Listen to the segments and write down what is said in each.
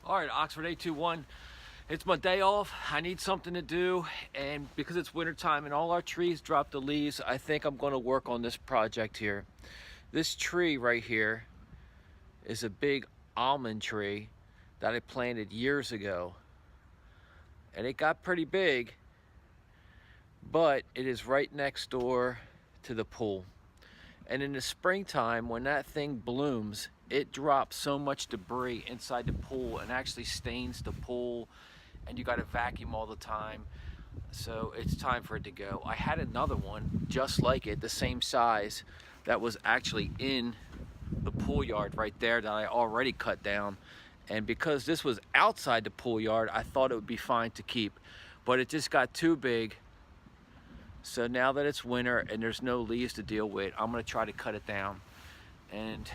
All right, Oxford 821. It's my day off. I need something to do, and because it's wintertime and all our trees drop the leaves, I think I'm going to work on this project here. This tree right here is a big almond tree that I planted years ago, and it got pretty big, but it is right next door to the pool. And in the springtime, when that thing blooms, it drops so much debris inside the pool and actually stains the pool, and you got to vacuum all the time. So it's time for it to go. I had another one just like it, the same size, that was actually in the pool yard right there that I already cut down. And because this was outside the pool yard, I thought it would be fine to keep, but it just got too big. So now that it's winter and there's no leaves to deal with, I'm gonna try to cut it down. And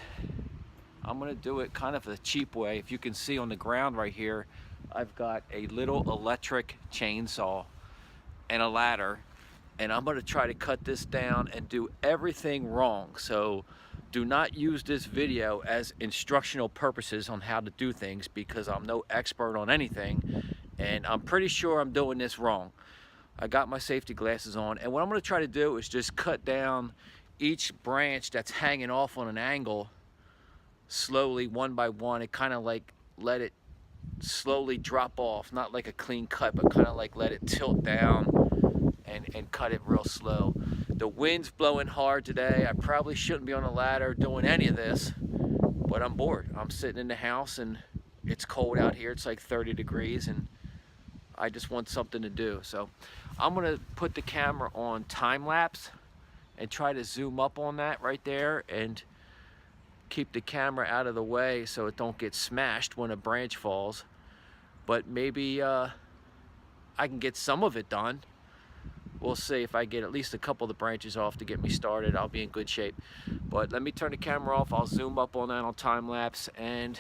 I'm gonna do it kind of a cheap way. If you can see on the ground right here, I've got a little electric chainsaw and a ladder, and I'm gonna try to cut this down and do everything wrong. So do not use this video as instructional purposes on how to do things, because I'm no expert on anything, and I'm pretty sure I'm doing this wrong. I got my safety glasses on, and what I'm going to try to do is just cut down each branch that's hanging off on an angle slowly, one by one. It kind of like let it slowly drop off, not like a clean cut, but kind of like let it tilt down and cut it real slow. The wind's blowing hard today. I probably shouldn't be on a ladder doing any of this, but I'm bored. I'm sitting in the house and it's cold out here. It's like 30 degrees, and I just want something to do. So I'm gonna put the camera on time lapse and try to zoom up on that right there and keep the camera out of the way so it don't get smashed when a branch falls. But maybe I can get some of it done. We'll see. If I get at least a couple of the branches off to get me started, I'll be in good shape. But let me turn the camera off. I'll zoom up on that on time lapse and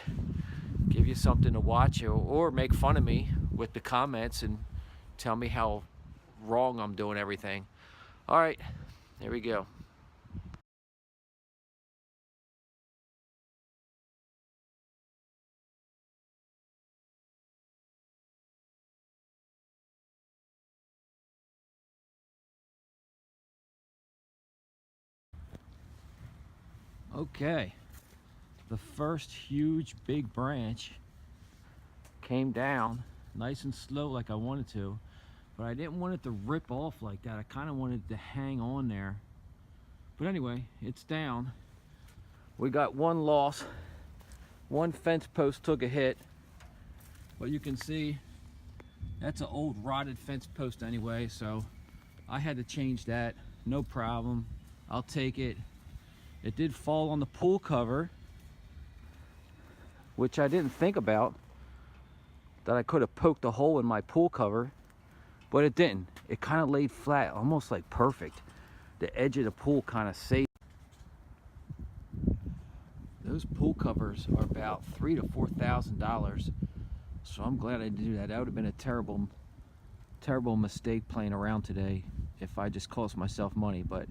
give you something to watch, or make fun of me with the comments and tell me how wrong I'm doing everything. All right, there we go. Okay, the first huge big branch came down nice and slow like I wanted to, but I didn't want it to rip off like that. I kind of wanted it to hang on there. But anyway, it's down. We got one loss. One fence post took a hit, but you can see that's an old rotted fence post anyway, so I had to change that. No problem. I'll take it. It did fall on the pool cover, which I didn't think about, that I could have poked a hole in my pool cover, but it didn't. It kind of laid flat, almost like perfect. The edge of the pool kind of saved. Those pool covers are about $3,000 to $4,000, so I'm glad I did do that. That would have been a terrible mistake playing around today if I just cost myself money. But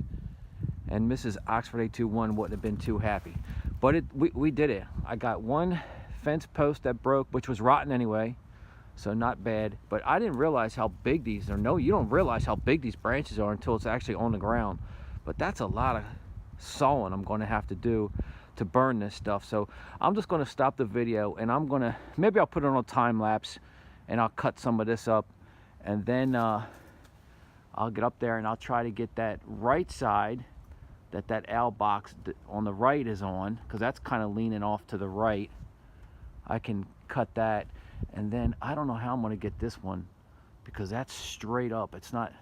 and Mrs. Oxford 821 wouldn't have been too happy. But we did it. I got one fence post that broke, which was rotten anyway, so not bad. But I didn't realize how big these are. No, you don't realize how big these branches are until it's actually on the ground. But that's a lot of sawing I'm going to have to do to burn this stuff. So I'm just going to stop the video, and I'm going to, maybe I'll put it on a time lapse and I'll cut some of this up, and then I'll get up there and I'll try to get that right side that owl box on the right is on, because that's kind of leaning off to the right. I can cut that, and then I don't know how I'm going to get this one, because that's straight up. It's not,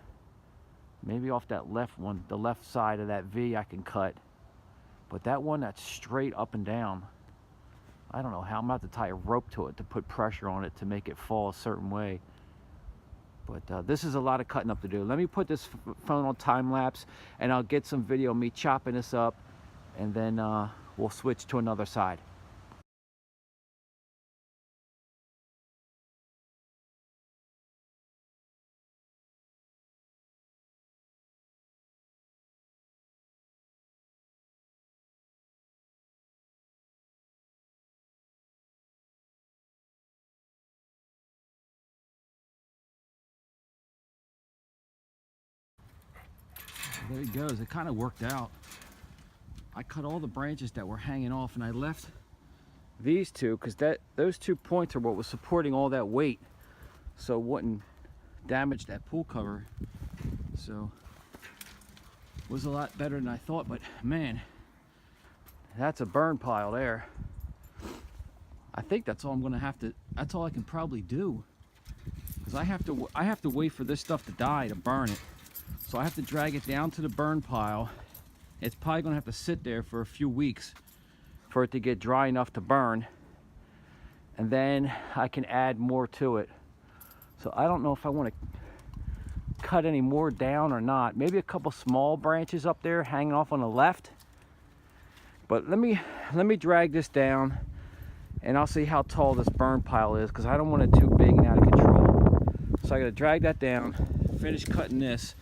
maybe off that left one, the left side of that V I can cut, but that one that's straight up and down, I don't know how. I'm about to tie a rope to it to put pressure on it to make it fall a certain way. But this is a lot of cutting up to do. Let me put this phone on time lapse, and I'll get some video of me chopping this up, and then we'll switch to another side. there it goes. It kind of worked out. I cut all the branches that were hanging off, and I left these two because those 2 points are what was supporting all that weight, so it wouldn't damage that pool cover. So it was a lot better than I thought, but man, that's a burn pile there. I think that's all I'm gonna have to, that's all I can probably do, because I have to wait for this stuff to die to burn it. So I have to drag it down to the burn pile. It's probably gonna have to sit there for a few weeks for it to get dry enough to burn, and then I can add more to it. So I don't know if I want to cut any more down or not. Maybe a couple small branches up there hanging off on the left. But let me drag this down, and I'll see how tall this burn pile is, because I don't want it too big and out of control. So I gotta drag that down, finish cutting this,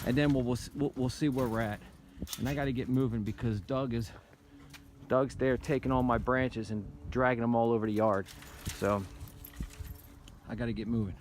and then we'll see where we're at. And I gotta get moving because Doug's there taking all my branches and dragging them all over the yard. So I gotta get moving.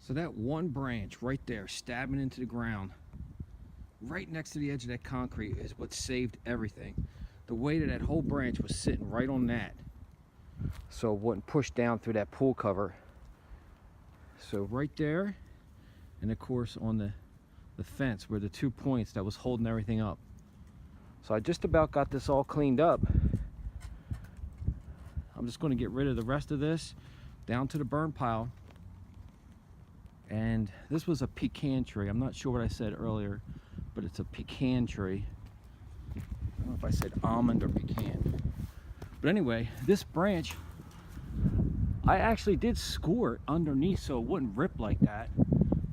So that one branch right there stabbing into the ground, right next to the edge of that concrete, is what saved everything. The weight of that whole branch was sitting right on that, so it wouldn't push down through that pool cover. So right there, and of course on the fence were the 2 points that was holding everything up. So I just about got this all cleaned up. I'm just going to get rid of the rest of this down to the burn pile. And this was a pecan tree. I'm not sure what I said earlier, but it's a pecan tree. I don't know if I said almond or pecan. But anyway, this branch, I actually did score it underneath so it wouldn't rip like that.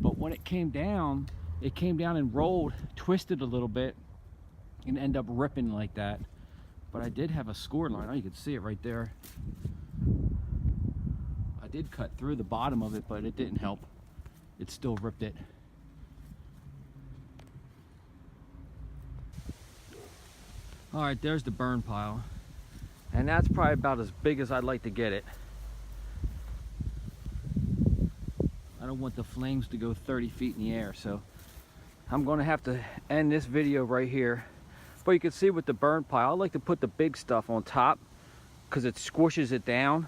But when it came down and rolled, twisted a little bit, and ended up ripping like that. But I did have a score line. Oh, you can see it right there. I did cut through the bottom of it, but it didn't help. It still ripped it. All right, there's the burn pile. And that's probably about as big as I'd like to get it. I don't want the flames to go 30 feet in the air, so I'm gonna have to end this video right here. But you can see with the burn pile, I like to put the big stuff on top because it squishes it down.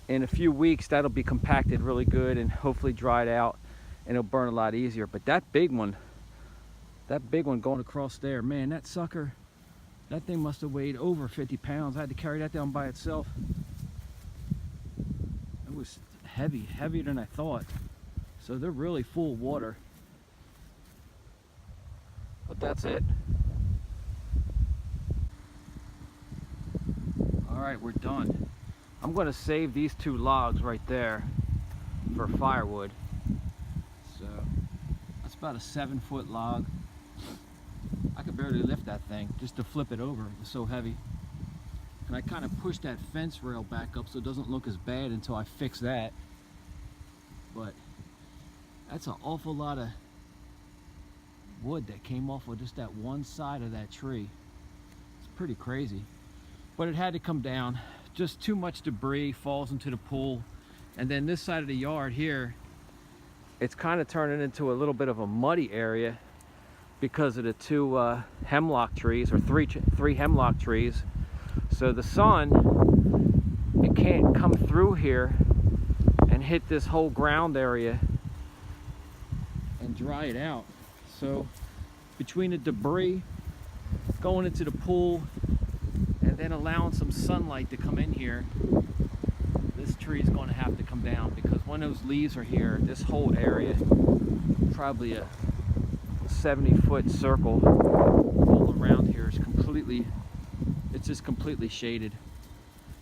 In a few weeks, that'll be compacted really good and hopefully dried out, and it'll burn a lot easier. But that big one going across there, man, that sucker, that thing must have weighed over 50 pounds. I had to carry that down by itself. It was heavy, heavier than I thought. So they're really full of water. But that's it. All right, we're done. I'm going to save these 2 logs right there for firewood. So that's about a 7-foot log. I could barely lift that thing just to flip it over. It was so heavy. And I kind of pushed that fence rail back up so it doesn't look as bad until I fix that. But that's an awful lot of wood that came off of just that one side of that tree. It's pretty crazy. But it had to come down. Just too much debris falls into the pool. And then this side of the yard here, it's kind of turning into a little bit of a muddy area because of the 2 hemlock trees, or three hemlock trees. So the sun, it can't come through here and hit this whole ground area and dry it out. So between the debris going into the pool and then allowing some sunlight to come in here, this tree is going to have to come down, because when those leaves are here, this whole area, probably a 70-foot circle all around here, is completely, it's just completely shaded,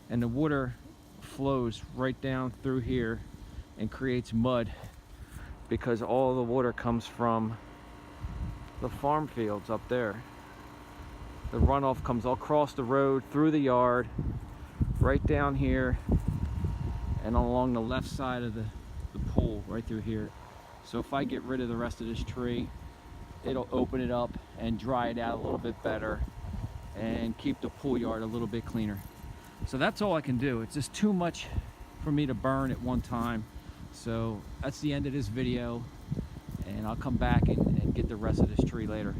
and the water flows right down through here and creates mud, because all the water comes from the farm fields up there. The runoff comes all across the road, through the yard, right down here, and along the left side of the pool, right through here. So if I get rid of the rest of this tree, it'll open it up and dry it out a little bit better and keep the pool yard a little bit cleaner. So that's all I can do. It's just too much for me to burn at one time. So that's the end of this video, and I'll come back and get the rest of this tree later.